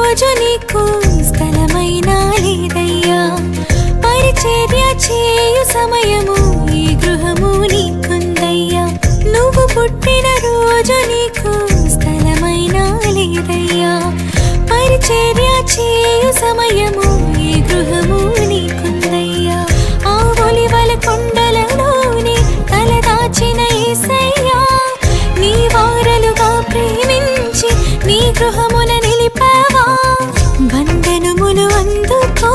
రోజు నీకు స్థలమైనా లేదయ్యా. పరిచర్య చేయు సమయము ఈ గృహము నీకుందయ్యా. నువ్వు పుట్టిన రోజు నీకు స్థలమైనా లేదయ్యా. పరిచర్య చేయు సమయము ఈ గృహము నీకుందయ్యా. ఆ ఒలివల కొండలలోని తలదాచిన యేసయ్యా, నీ వారలుగా ప్రేమించి నీ గృహమున నిలిపావా. వందనములు అందుకో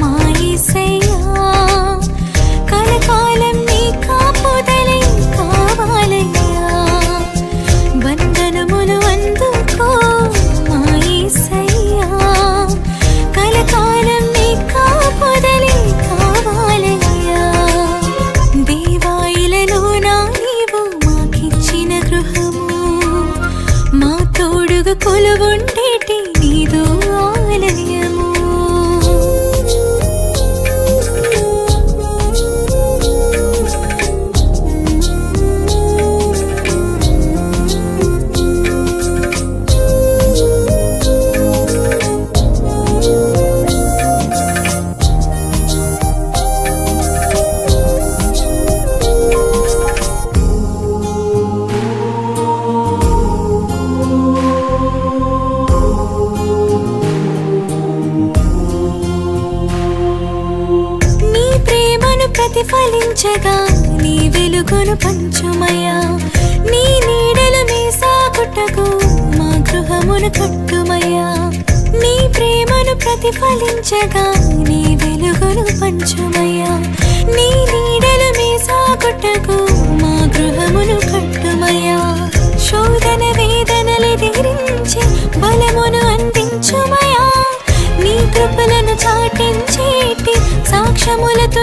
మా యేసయ్యా, కలకాలం నీ కాపుదలే కావాలయ్యా. వందనములు అందుకో మా యేసయ్యా, కలకాలం నీ కాపుదలే కావాలయ్యా. దేవాయిలలోనా నీవు మాకిచ్చిన గృహము, మా తోడుగా కొలువుండేటి నీదు ఆలయము. ప్రతిఫలించగా నీ వెలుగును పంచుమయ్యా. నీ నీడలు మేసాకుటకు మా గృహమును కట్టుమయ్యా. నీ ప్రేమను ప్రతిఫలించగా నీ వెలుగును పంచుమయ్యా. నీ నీడలు మేసాకుటకు మా గృహమును కట్టుమయ్యా. శోధన వేదనలెదిరించి బలమును అందించుమయ్యా. నీ కృపలను చాటించేటి సాక్ష్యములతో